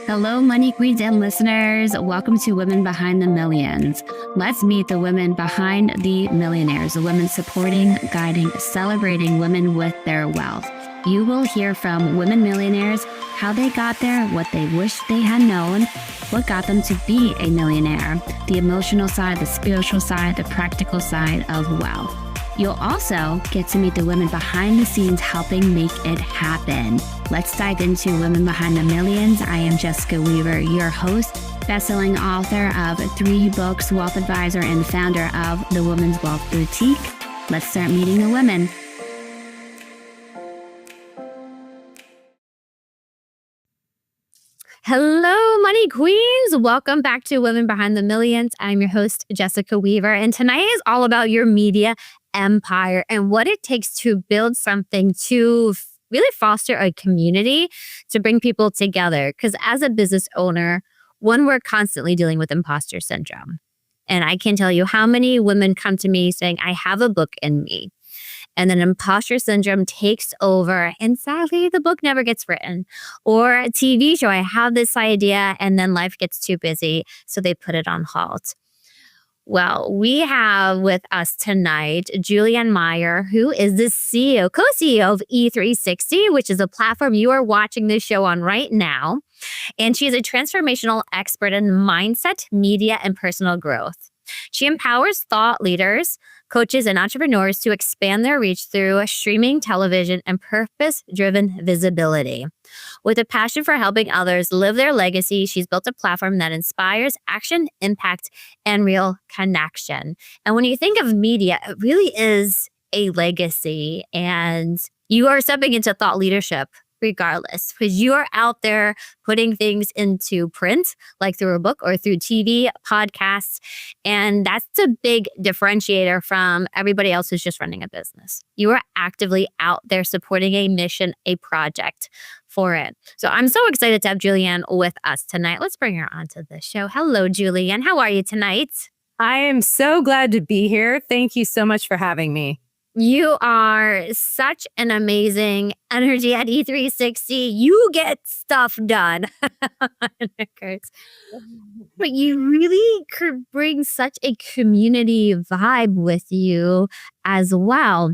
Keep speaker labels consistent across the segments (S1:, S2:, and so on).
S1: Hello, Money Queens and listeners. Welcome to Women Behind the Millions. Let's meet the women behind the millionaires, the women supporting, guiding, celebrating women with their wealth. You will hear from women millionaires, how they got there, what they wish they had known, what got them to be a millionaire, the emotional side, the spiritual side, the practical side of wealth. You'll also get to meet the women behind the scenes helping make it happen. Let's dive into Women Behind the Millions. I am Jessica Weaver, your host, best-selling author of 3 books, wealth advisor, and founder of the Women's Wealth Boutique. Let's start meeting the women. Hello, Money Queens. Welcome back to Women Behind the Millions. I'm your host, Jessica Weaver, and tonight is all about your media empire and what it takes to build something to really foster a community to bring people together. Because as a business owner, we're constantly dealing with imposter syndrome. And I can't tell you how many women come to me saying, I have a book in me. And then imposter syndrome takes over. And sadly, the book never gets written. Or a TV show, I have this idea and then life gets too busy. So they put it on halt. Well, we have with us tonight, Julie Ann Meyer, who is the co-CEO of E360, which is a platform you are watching this show on right now. And she is a transformational expert in mindset, media, and personal growth. She empowers thought leaders, coaches, and entrepreneurs to expand their reach through streaming television and purpose-driven visibility. With a passion for helping others live their legacy, she's built a platform that inspires action, impact, and real connection. And when you think of media, it really is a legacy, and you are stepping into thought leadership regardless, because you are out there putting things into print, like through a book or through TV, podcasts. And that's a big differentiator from everybody else who's just running a business. You are actively out there supporting a mission, a project for it. So I'm so excited to have Julie Ann with us tonight. Let's bring her onto the show. Hello, Julie Ann. How are you tonight?
S2: I am so glad to be here. Thank you so much for having me.
S1: You are such an amazing energy at E360. You get stuff done. But you really could bring such a community vibe with you as well.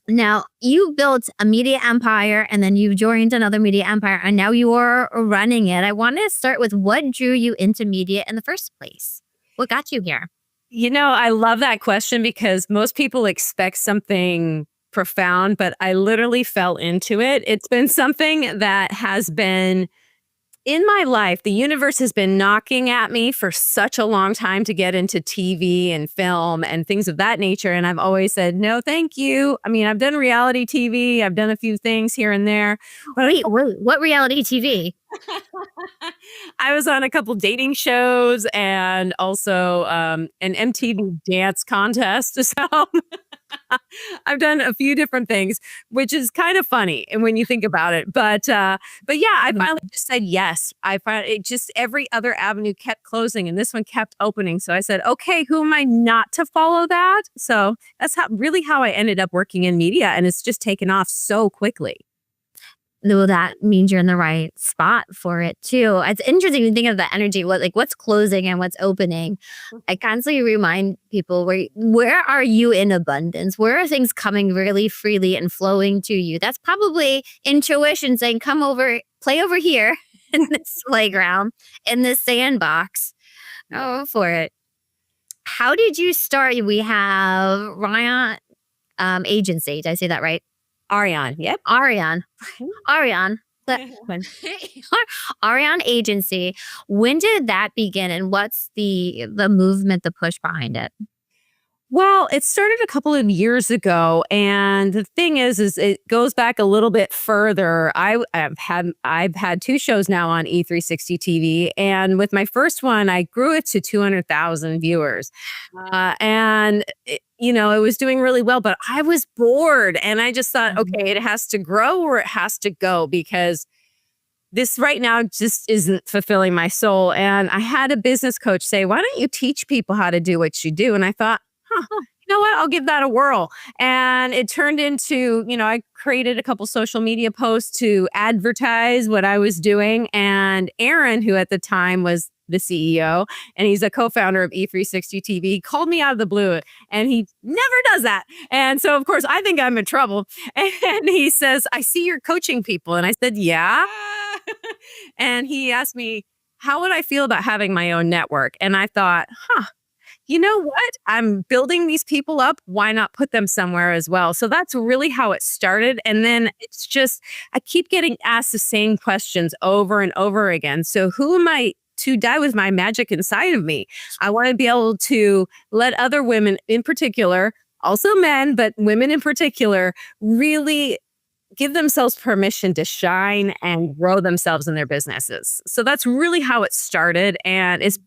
S1: Now, you built a media empire and then you joined another media empire and now you are running it. I want to start with what drew you into media in the first place? What got you here?
S2: You know, I love that question because most people expect something profound, but I literally fell into it. It's been something that has been in my life. The universe has been knocking at me for such a long time to get into TV and film and things of that nature. And I've always said, no, thank you. I mean, I've done reality TV. I've done a few things here and there.
S1: Wait, what reality TV?
S2: I was on a couple dating shows and also an MTV dance contest. So I've done a few different things, which is kind of funny and when you think about it. But yeah, I finally just said yes. I found it just every other avenue kept closing and this one kept opening. So I said, okay, who am I not to follow that? So that's how I ended up working in media, and it's just taken off so quickly.
S1: Though that means you're in the right spot for it too. It's interesting to think of the energy, what's closing and what's opening. I constantly remind people where are you in abundance? Where are things coming really freely and flowing to you? That's probably intuition saying, come over, play over here in this playground, in this sandbox. Go for it. How did you start? We have Ryan Agency. Did I say that right?
S2: Ariane. Yep.
S1: Ariane. Ariane Agency. When did that begin and what's the movement, the push behind it?
S2: Well, it started a couple of years ago, and the thing is it goes back a little bit further. I've had 2 shows now on E360 TV, and with my first one, I grew it to 200,000 viewers, and it was doing really well. But I was bored, and I just thought, okay, it has to grow or it has to go because this right now just isn't fulfilling my soul. And I had a business coach say, "Why don't you teach people how to do what you do?" And I thought, you know what? I'll give that a whirl. And it turned into, I created a couple social media posts to advertise what I was doing. And Aaron, who at the time was the CEO and he's a co-founder of E360 TV, called me out of the blue and he never does that. And so, of course, I think I'm in trouble. And he says, I see you're coaching people. And I said, yeah. And he asked me, how would I feel about having my own network? And I thought, you know what? I'm building these people up. Why not put them somewhere as well? So that's really how it started. And then it's just, I keep getting asked the same questions over and over again. So who am I to die with my magic inside of me? I want to be able to let other women in particular, also men, but women in particular, really give themselves permission to shine and grow themselves in their businesses. So that's really how it started. And it's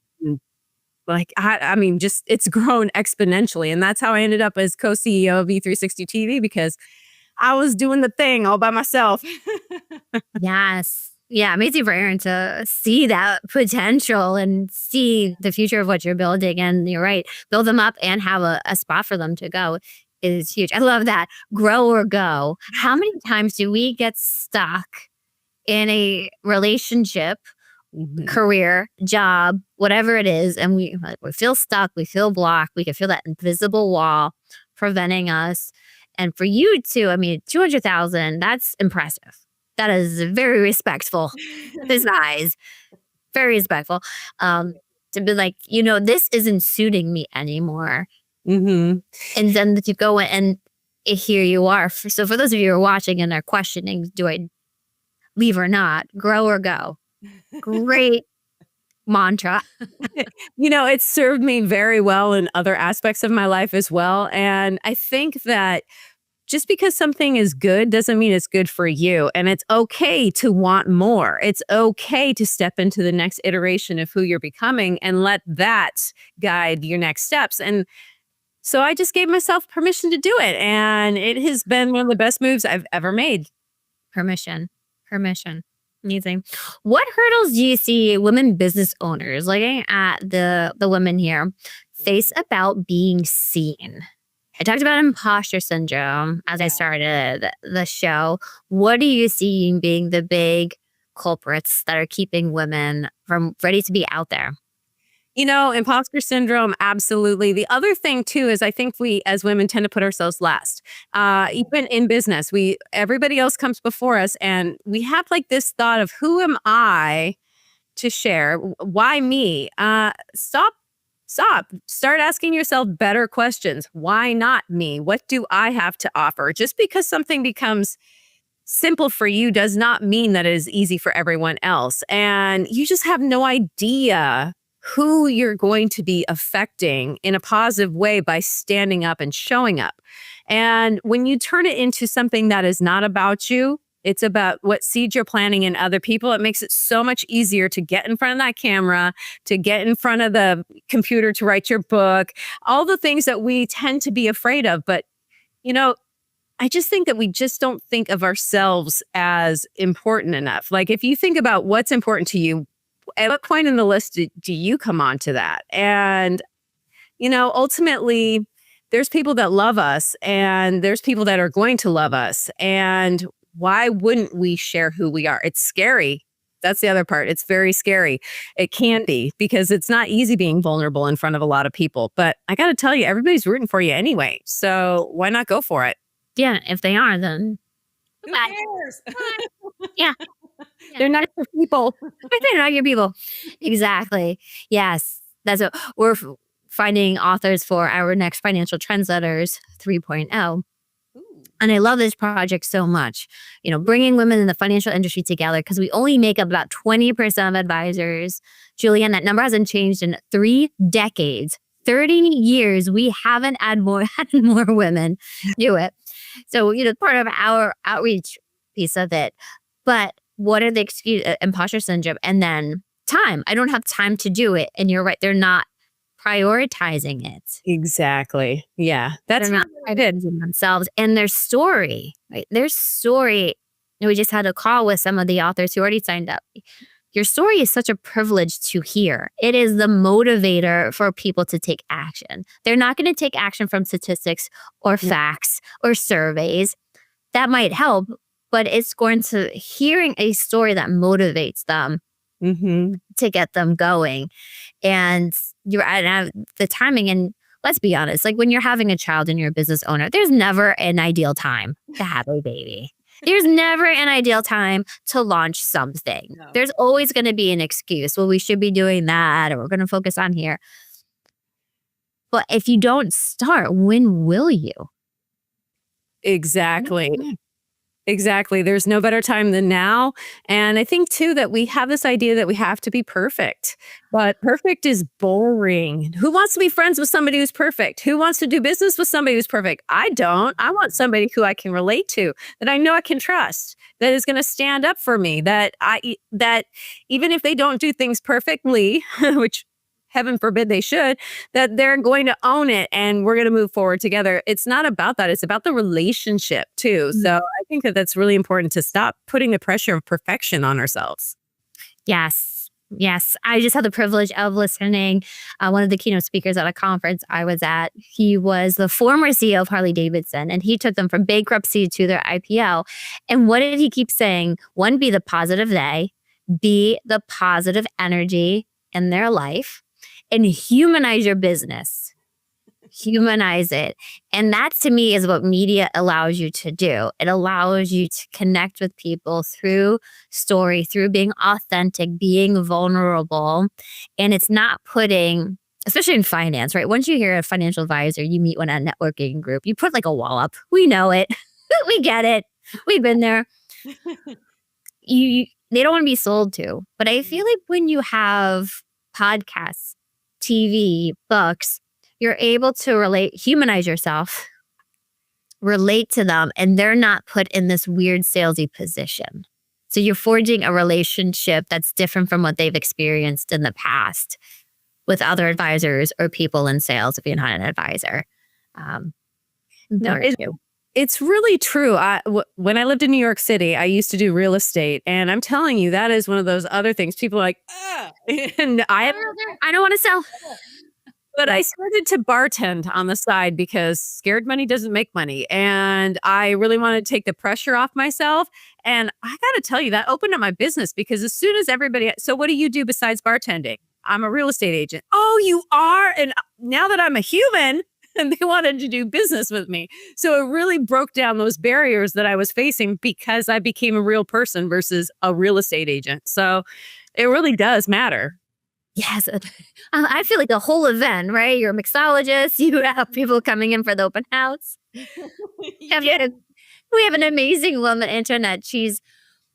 S2: like, I mean, just it's grown exponentially. And that's how I ended up as co-CEO of E360 TV because I was doing the thing all by myself.
S1: Yes. Yeah, amazing for Aaron to see that potential and see the future of what you're building. And you're right, build them up and have a spot for them to go is huge. I love that. Grow or go. How many times do we get stuck in a relationship, career, job, whatever it is, and we feel stuck, we feel blocked, we can feel that invisible wall preventing us. And for you too, I mean, 200,000, that's impressive. That is very respectful. His eyes, very respectful. To be like, this isn't suiting me anymore.
S2: Mm-hmm.
S1: And then to go and here you are. So for those of you who are watching and are questioning, do I leave or not? Grow or go? Great mantra.
S2: It's served me very well in other aspects of my life as well. And I think that just because something is good doesn't mean it's good for you. And it's okay to want more. It's okay to step into the next iteration of who you're becoming and let that guide your next steps. And so I just gave myself permission to do it. And it has been one of the best moves I've ever made.
S1: Permission. Amazing. What hurdles do you see women business owners, looking at the women here, face about being seen? I talked about imposter syndrome as I started the show. What do you see being the big culprits that are keeping women from ready to be out there?
S2: Imposter syndrome, absolutely. The other thing too is I think we as women tend to put ourselves last. Even in business, everybody else comes before us and we have like this thought of who am I to share? Why me? Stop. Start asking yourself better questions. Why not me? What do I have to offer? Just because something becomes simple for you does not mean that it is easy for everyone else. And you just have no idea who you're going to be affecting in a positive way by standing up and showing up. And when you turn it into something that is not about you, it's about what seeds you're planting in other people. It makes it so much easier to get in front of that camera, to get in front of the computer, to write your book, all the things that we tend to be afraid of. But, I just think that we just don't think of ourselves as important enough. Like if you think about what's important to you, at what point in the list do you come onto that? And, ultimately, there's people that love us and there's people that are going to love us. And why wouldn't we share who we are? It's scary. That's the other part. It's very scary. It can be because it's not easy being vulnerable in front of a lot of people. But I got to tell you, everybody's rooting for you anyway. So why not go for it?
S1: Yeah, if they are, then
S2: who cares?
S1: Yeah.
S2: They're not your people.
S1: They're not your people. Exactly. Yes. That's what we're finding authors for our next Financial Trendsetters 3.0. And I love this project so much, bringing women in the financial industry together because we only make up about 20% of advisors. Julie Ann, that number hasn't changed in 3 decades. 30 years, we haven't had more women do it. So, part of our outreach piece of it. But what are the excuses? Imposter syndrome and then time. I don't have time to do it. And you're right. They're not prioritizing it.
S2: Exactly. Yeah. That's
S1: not prioritizing themselves and their story, right? Their story. We just had a call with some of the authors who already signed up. your story is such a privilege to hear. It is the motivator for people to take action. They're not going to take action from statistics or facts or surveys. That might help, but it's going to hearing a story that motivates them to get them going. And you're at the timing. And let's be honest, like when you're having a child and you're a business owner, there's never an ideal time to have a baby. There's never an ideal time to launch something.
S2: No.
S1: There's always going to be an excuse. Well, we should be doing that, or we're going to focus on here. But if you don't start, when will you?
S2: Exactly. Exactly. There's no better time than now. And I think too that we have this idea that we have to be perfect, but perfect is boring. Who wants to be friends with somebody who's perfect? Who wants to do business with somebody who's perfect? I don't. I want somebody who I can relate to, that I know I can trust, that is going to stand up for me, that even if they don't do things perfectly, which heaven forbid they should, that they're going to own it and we're going to move forward together. It's not about that. It's about the relationship too. So I think that that's really important to stop putting the pressure of perfection on ourselves.
S1: Yes. Yes. I just had the privilege of listening. One of the keynote speakers at a conference I was at, he was the former CEO of Harley Davidson, and he took them from bankruptcy to their IPO. And what did he keep saying? One, be the positive they, be the positive energy in their life, and humanize your business. Humanize it. And that to me is what media allows you to do. It allows you to connect with people through story, through being authentic, being vulnerable. And it's not putting, especially in finance, right? Once you hear a financial advisor, you meet one at a networking group, you put like a wall up. We know it. We get it. We've been there. They don't want to be sold to. But I feel like when you have podcasts, TV, books, you're able to humanize yourself, relate to them, and they're not put in this weird salesy position. So you're forging a relationship that's different from what they've experienced in the past with other advisors or people in sales if you're not an advisor.
S2: It's really true. When I lived in New York City, I used to do real estate. And I'm telling you, that is one of those other things. People are like, and I
S1: don't want to sell.
S2: But I started to bartend on the side because scared money doesn't make money. And I really wanted to take the pressure off myself. And I got to tell you, that opened up my business because as soon as so what do you do besides bartending? I'm a real estate agent. Oh, you are? And now that I'm a human, and they wanted to do business with me. So it really broke down those barriers that I was facing because I became a real person versus a real estate agent. So it really does matter.
S1: Yes. I feel like the whole event, right? You're a mixologist. You have people coming in for the open house. We have an amazing woman, Internet.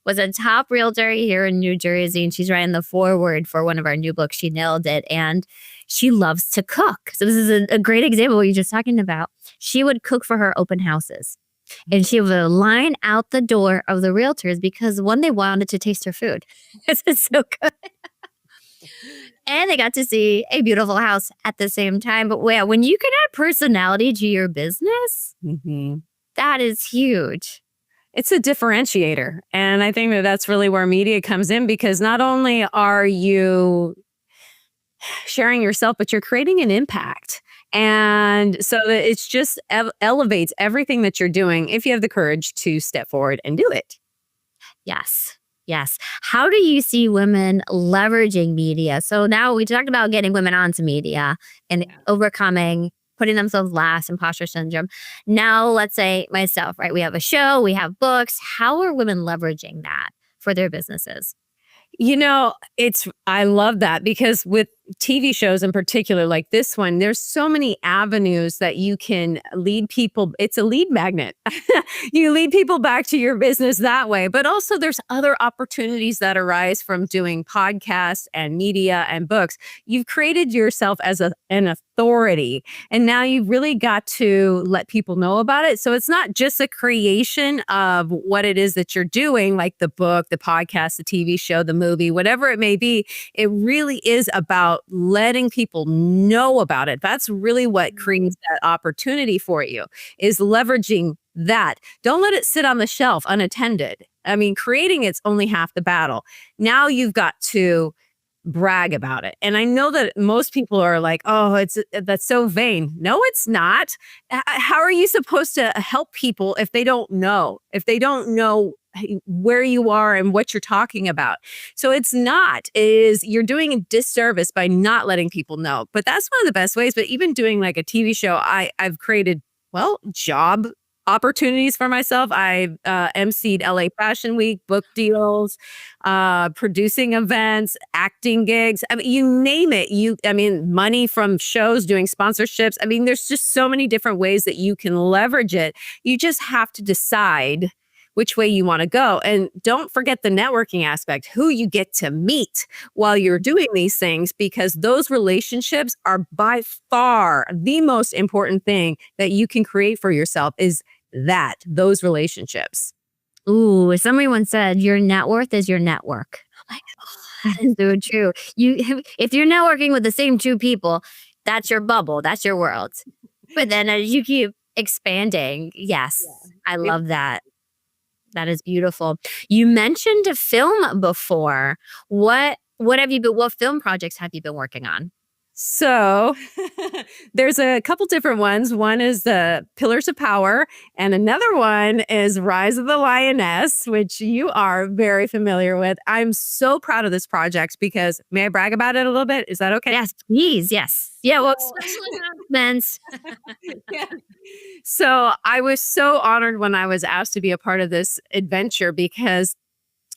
S1: Was a top realtor here in New Jersey, and she's writing the foreword for one of our new books. She nailed it. And she loves to cook. So this is a great example of what you're just talking about. She would cook for her open houses. And she would line out the door of the realtors because one, they wanted to taste her food. This is so good. And they got to see a beautiful house at the same time. But yeah, when you can add personality to your business, that is huge.
S2: It's a differentiator. And I think that that's really where media comes in, because not only are you sharing yourself, but you're creating an impact. And so that it's just elevates everything that you're doing if you have the courage to step forward and do it.
S1: Yes. Yes. How do you see women leveraging media? So now we talked about getting women onto media and overcoming, putting themselves last, imposter syndrome. Now, let's say myself, right? We have a show, we have books. How are women leveraging that for their businesses?
S2: You know, I love that, because with TV shows in particular, like this one, there's so many avenues that you can lead people. It's a lead magnet. You lead people back to your business that way. But also there's other opportunities that arise from doing podcasts and media and books. You've created yourself as an authority, and now you've really got to let people know about it. So it's not just a creation of what it is that you're doing, like the book, the podcast, the TV show, the movie, whatever it may be. It really is about letting people know about it. That's really what creates that opportunity for you, is leveraging that. Don't let it sit on the shelf unattended. I mean, creating it's only half the battle. Now you've got to brag about it. And I know that most people are like, oh, that's so vain. No, it's not. How are you supposed to help people if they don't know? If they don't know where you are and what you're talking about. So it's not, is you're doing a disservice by not letting people know. But that's one of the best ways. But even doing like a TV show, I've created, well, job opportunities for myself. I've emceed LA Fashion Week, book deals, producing events, acting gigs. I mean, you name it. Money from shows, doing sponsorships. I mean, there's just so many different ways that you can leverage it. You just have to decide which way you want to go. And don't forget the networking aspect, who you get to meet while you're doing these things, because those relationships are by far the most important thing that you can create for yourself, is those relationships.
S1: Ooh, somebody once said, your net worth is your network. I'm like, oh, that is so true. If you're networking with the same two people, that's your bubble, that's your world. But then as you keep expanding, yes, I love that. That is beautiful. You mentioned a film before. What film projects have you been working on?
S2: So there's a couple different ones. One is the Pillars of Power, and another one is Rise of the Lioness, which you are very familiar with. I'm so proud of this project because, may I brag about it a little bit? Is that okay?
S1: Yes, please. Yes. Yeah. Well, special announcements.
S2: Yeah. So I was so honored when I was asked to be a part of this adventure, because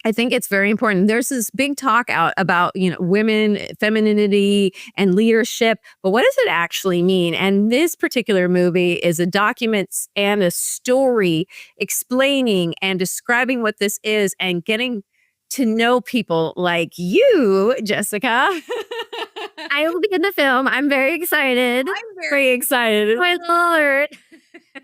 S2: I think it's very important. There's this big talk out about, women, femininity, and leadership, but what does it actually mean? And this particular movie is a document and a story explaining and describing what this is, and getting to know people like you, Jessica.
S1: I will be in the film. I'm very excited.
S2: I'm very excited.
S1: My Lord.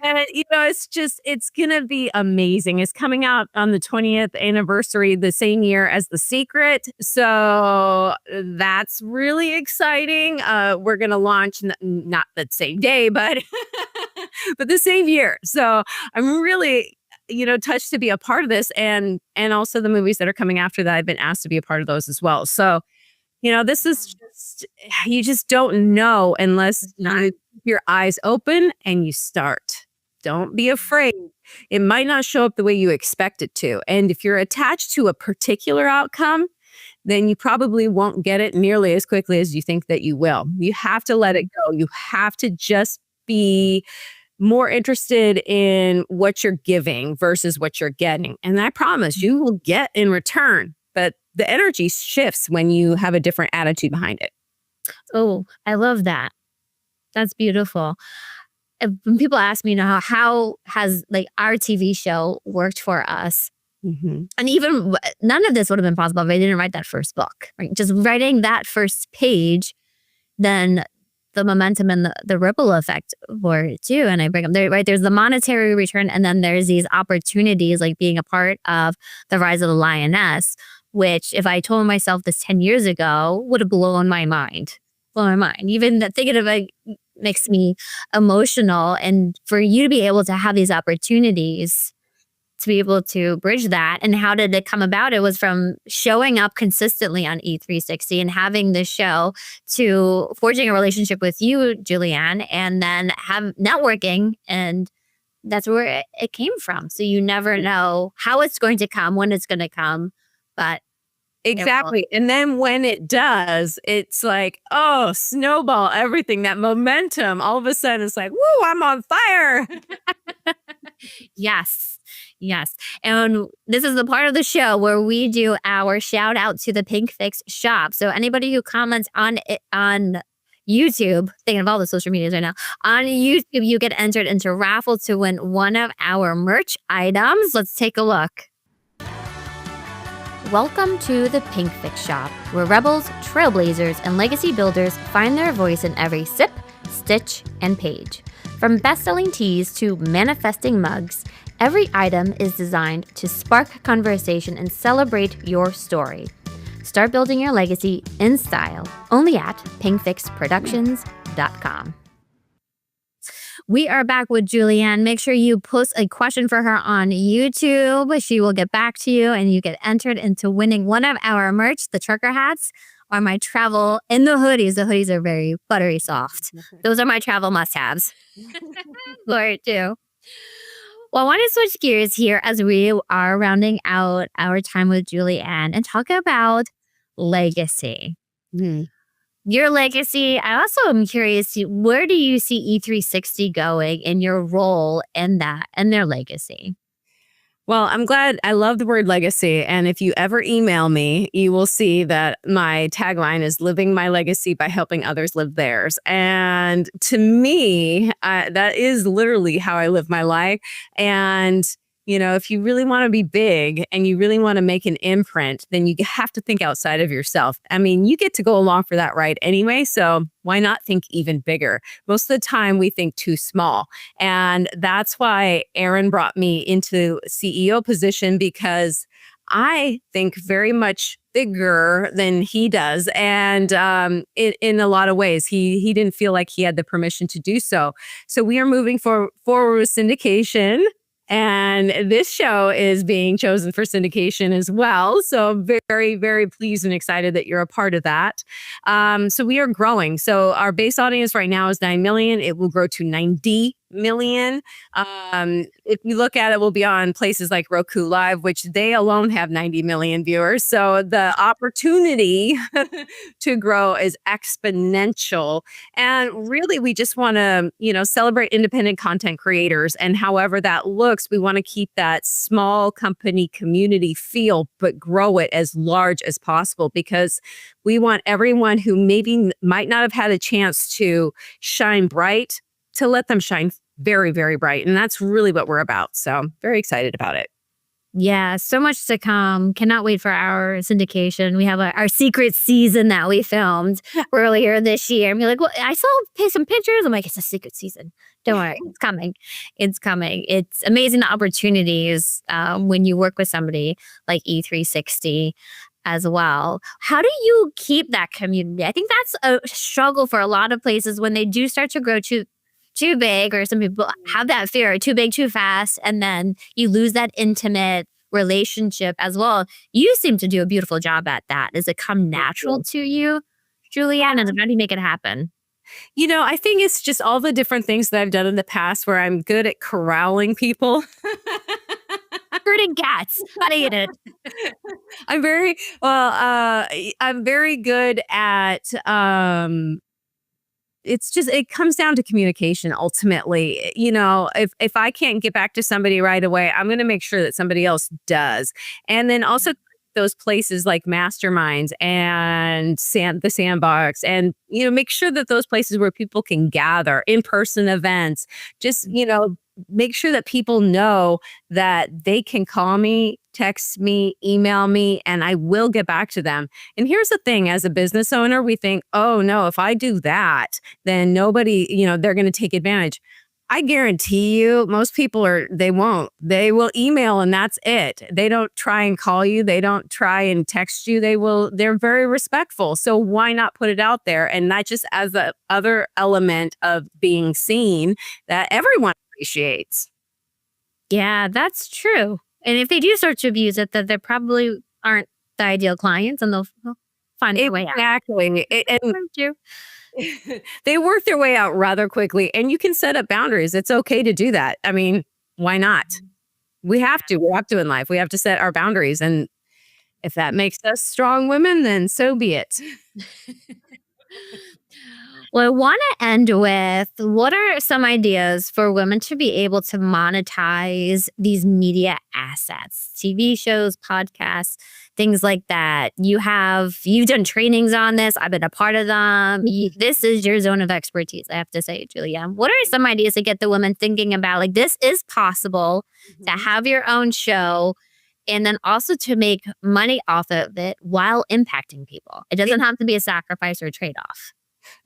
S2: And it's gonna be amazing. It's coming out on the 20th anniversary, the same year as The Secret. So that's really exciting. We're gonna launch not that same day, but but the same year. So I'm really touched to be a part of this, and also the movies that are coming after that. I've been asked to be a part of those as well. So this is you just don't know unless you keep your eyes open and you start. Don't be afraid. It might not show up the way you expect it to. And if you're attached to a particular outcome, then you probably won't get it nearly as quickly as you think that you will. You have to let it go. You have to just be more interested in what you're giving versus what you're getting. And I promise you will get in return. But the energy shifts when you have a different attitude behind it.
S1: Oh, I love that. That's beautiful. When people ask me, how has our TV show worked for us? Mm-hmm. And even none of this would have been possible if I didn't write that first book. Right? Just writing that first page, then the momentum and the ripple effect for it too. And I bring them there, right? There's the monetary return, and then there's these opportunities, like being a part of the Rise of the Lioness, which if I told myself this 10 years ago, would have blown my mind. Even thinking of it makes me emotional. And for you to be able to have these opportunities, to be able to bridge that. And how did it come about? It was from showing up consistently on E360 and having this show, to forging a relationship with you, Julie Ann, and then have networking. And that's where it came from. So you never know how it's going to come, when it's going to come, but
S2: exactly. And then when it does, it's like, oh, snowball, everything, that momentum. All of a sudden it's like, woo, I'm on fire.
S1: Yes. And this is the part of the show where we do our shout out to the Pink Fix shop. So anybody who comments on YouTube, thinking of all the social medias right now, on YouTube, you get entered into raffle to win one of our merch items. Let's take a look. Welcome to the Pink Fix shop, where rebels, trailblazers, and legacy builders find their voice in every sip, stitch, and page. From best-selling tees to manifesting mugs, every item is designed to spark conversation and celebrate your story. Start building your legacy in style, only at pinkfixproductions.com. We are back with Julie Ann. Make sure you post a question for her on YouTube. She will get back to you and you get entered into winning one of our merch, the trucker hats or my travel and the hoodies. The hoodies are very buttery soft. Those are my travel must-haves. Lord, too. Well, I want to switch gears here as we are rounding out our time with Julie Ann and talk about legacy. Your legacy. I also am curious, where do you see E360 going in your role in that and their legacy?
S2: Well, I'm glad. I love the word legacy. And if you ever email me, you will see that my tagline is living my legacy by helping others live theirs. And to me, that is literally how I live my life. And if you really want to be big and you really want to make an imprint, then you have to think outside of yourself. I mean, you get to go along for that ride anyway. So why not think even bigger? Most of the time we think too small. And that's why Aaron brought me into CEO position, because I think very much bigger than he does. And in a lot of ways, he didn't feel like he had the permission to do so. So we are moving forward with syndication. And this show is being chosen for syndication as well. So I'm very, very pleased and excited that you're a part of that. So we are growing. So our base audience right now is 9 million. It will grow to 90 million. If you look at it, we'll be on places like Roku Live, which they alone have 90 million viewers. So the opportunity to grow is exponential. And really, we just want to, celebrate independent content creators. And however that looks, we want to keep that small company community feel, but grow it as large as possible, because we want everyone who maybe might not have had a chance to shine bright to let them shine very, very bright. And that's really what we're about. So very excited about it.
S1: Yeah, so much to come. Cannot wait for our syndication. We have our secret season that we filmed earlier this year. And we're like, well, I saw some pictures. I'm like, it's a secret season. Don't worry, it's coming. It's coming. It's amazing the opportunities when you work with somebody like E360 as well. How do you keep that community? I think that's a struggle for a lot of places when they do start to grow too big, or some people have that fear, too big, too fast, and then you lose that intimate relationship as well. You seem to do a beautiful job at that. Does it come natural to you, Julie Ann? And how do you make it happen?
S2: I think it's just all the different things that I've done in the past where I'm good at corralling people.
S1: Herding cats. I hate it.
S2: I'm very good at it comes down to communication ultimately. If I can't get back to somebody right away, I'm going to make sure that somebody else does. And then also those places like masterminds and the sandbox, and make sure that those places where people can gather, in-person events, just make sure that people know that they can call me, text me, email me, and I will get back to them. And here's the thing, as a business owner, we think, oh no, if I do that, then nobody, they're going to take advantage. I guarantee you, most people they won't. They will email and that's it. They don't try and call you. They don't try and text you. They're very respectful. So why not put it out there? And not just as the other element of being seen that everyone appreciates.
S1: Yeah, that's true. And if they do start to abuse it, that they probably aren't the ideal clients, and they'll find their way out.
S2: Exactly. They work their way out rather quickly, and you can set up boundaries. It's okay to do that. I mean, why not? We have to in life. We have to set our boundaries. And if that makes us strong women, then so be it.
S1: Well, I want to end with, what are some ideas for women to be able to monetize these media assets, TV shows, podcasts, things like that? You've done trainings on this. I've been a part of them. This is your zone of expertise, I have to say, Julie Ann. What are some ideas to get the women thinking about, like, this is possible to have your own show, and then also to make money off of it while impacting people? It doesn't have to be a sacrifice or a trade-off.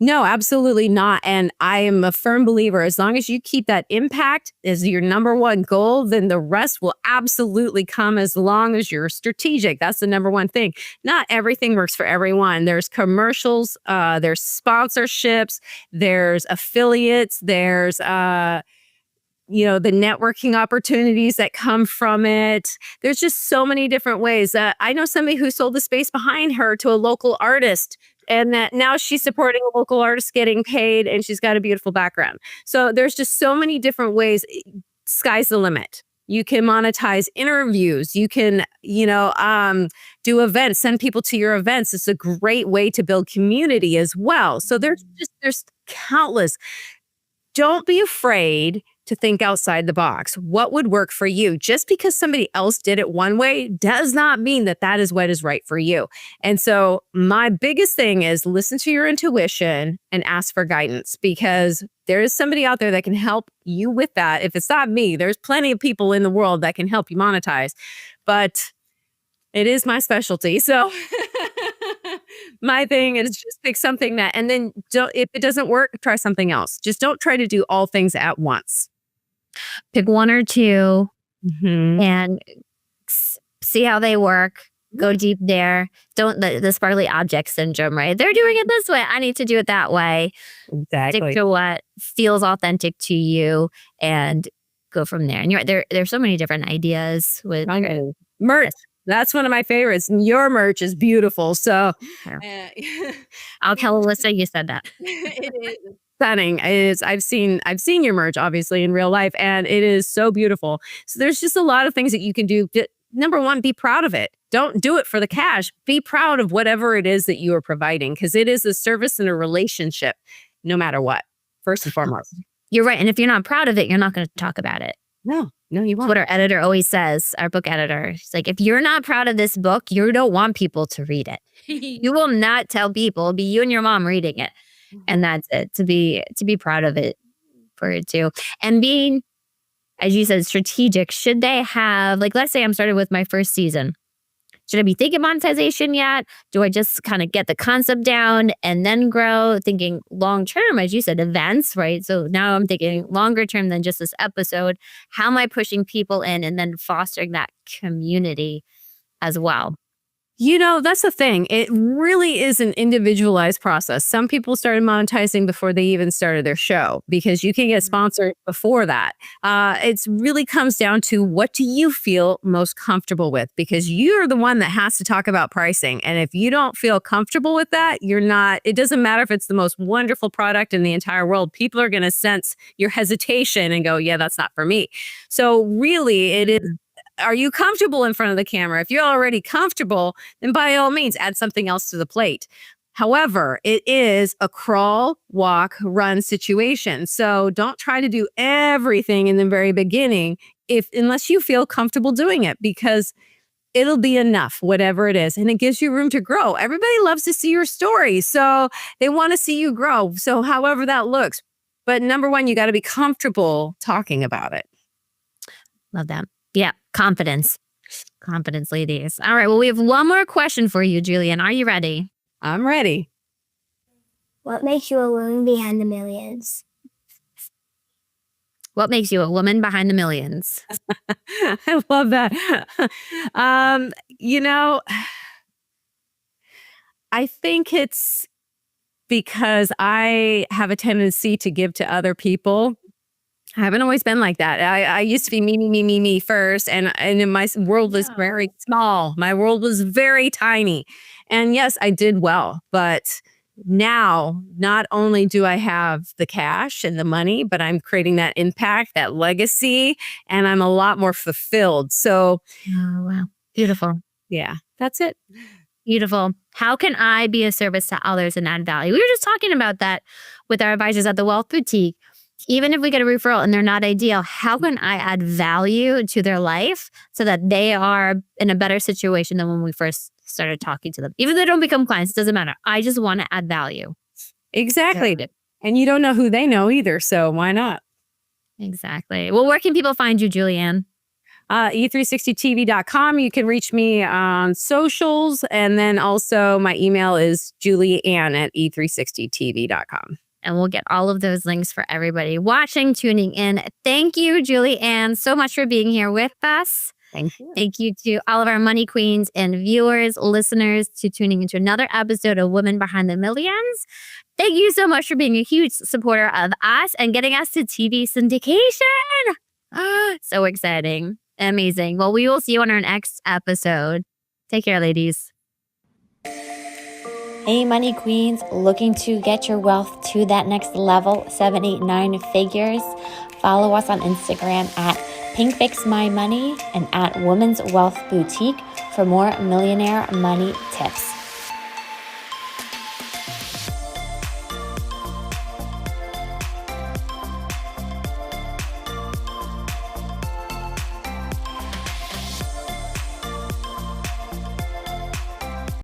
S2: No, absolutely not. And I am a firm believer, as long as you keep that impact as your number one goal, then the rest will absolutely come as long as you're strategic. That's the number one thing. Not everything works for everyone. There's commercials, there's sponsorships, there's affiliates, there's the networking opportunities that come from it. There's just so many different ways. I know somebody who sold the space behind her to a local artist, and that now she's supporting a local artist getting paid, and she's got a beautiful background. So there's just so many different ways. Sky's the limit. You can monetize interviews. You can, do events, send people to your events. It's a great way to build community as well. So there's countless. Don't be afraid to think outside the box. What would work for you? Just because somebody else did it one way does not mean that that is what is right for you. And so my biggest thing is listen to your intuition and ask for guidance, because there is somebody out there that can help you with that. If it's not me, there's plenty of people in the world that can help you monetize, but it is my specialty. So my thing is just pick something and then if it doesn't work, try something else. Just don't try to do all things at once.
S1: Pick one or two
S2: Mm-hmm.
S1: and see how they work. Go deep there. Don't the sparkly object syndrome, right? They're doing it this way. I need to do it that way.
S2: Exactly.
S1: Stick to what feels authentic to you and go from there. And you're right, there's so many different ideas with
S2: merch. That's one of my favorites. And your merch is beautiful. So
S1: I'll tell Alyssa you said that.
S2: It is stunning. I've seen your merch obviously in real life, and it is so beautiful. So there's just a lot of things that you can do. Number one, be proud of it. Don't do it for the cash. Be proud of whatever it is that you are providing, because it is a service and a relationship, no matter what, first and foremost.
S1: You're right. And if you're not proud of it, you're not going to talk about it.
S2: No, you won't.
S1: What our editor always says, our book editor. She's like, if you're not proud of this book, you don't want people to read it. You will not tell people. It'll be you and your mom reading it. And that's it. To be proud of it for it too. And being, as you said, strategic. Should they have, like, let's say I'm started with my first season. Should I be thinking monetization yet? Do I just kind of get the concept down and then grow? Thinking long term, as you said, events, right? So now I'm thinking longer term than just this episode. How am I pushing people in and then fostering that community as well?
S2: That's the thing. It really is an individualized process. Some people started monetizing before they even started their show, because you can get sponsored before that. It really comes down to, what do you feel most comfortable with? Because you're the one that has to talk about pricing. And if you don't feel comfortable with that, it doesn't matter if it's the most wonderful product in the entire world. People are going to sense your hesitation and go, yeah, that's not for me. So really it is, are you comfortable in front of the camera? If you're already comfortable, then by all means, add something else to the plate. However, it is a crawl, walk, run situation. So don't try to do everything in the very beginning unless you feel comfortable doing it, because it'll be enough, whatever it is. And it gives you room to grow. Everybody loves to see your story. So they want to see you grow. So however that looks. But number one, you got to be comfortable talking about it.
S1: Love that. Yeah. Confidence, ladies. All right. Well, we have one more question for you, Julie Ann. Are you ready?
S2: I'm ready.
S3: What makes you a woman behind the millions?
S1: What makes you a woman behind the millions?
S2: I love that. I think it's because I have a tendency to give to other people. I haven't always been like that. I used to be me first. And my world was very small. My world was very tiny. And yes, I did well. But now, not only do I have the cash and the money, but I'm creating that impact, that legacy, and I'm a lot more fulfilled. So,
S1: oh, wow. Beautiful.
S2: Yeah, that's it.
S1: Beautiful. How can I be a service to others and add value? We were just talking about that with our advisors at the Wealth Boutique. Even if we get a referral and they're not ideal, how can I add value to their life so that they are in a better situation than when we first started talking to them? Even if they don't become clients, it doesn't matter. I just want to add value.
S2: Exactly. Yeah. And you don't know who they know either. So why not?
S1: Exactly. Well, where can people find you, Julie Ann?
S2: E360tv.com. You can reach me on socials. And then also my email is julieann at e360tv.com.
S1: And we'll get all of those links for everybody watching, tuning in. Thank you, Julie Ann, so much for being here with us.
S2: Thank you.
S1: Thank you to all of our money queens and viewers, listeners, to tuning into another episode of Women Behind the Millions. Thank you so much for being a huge supporter of us and getting us to TV syndication. So exciting. Amazing. Well, we will see you on our next episode. Take care, ladies. Hey, money queens, looking to get your wealth to that next level, 7, 8, 9 figures? Follow us on Instagram at PinkFixMyMoney and at Women's Wealth Boutique for more millionaire money tips.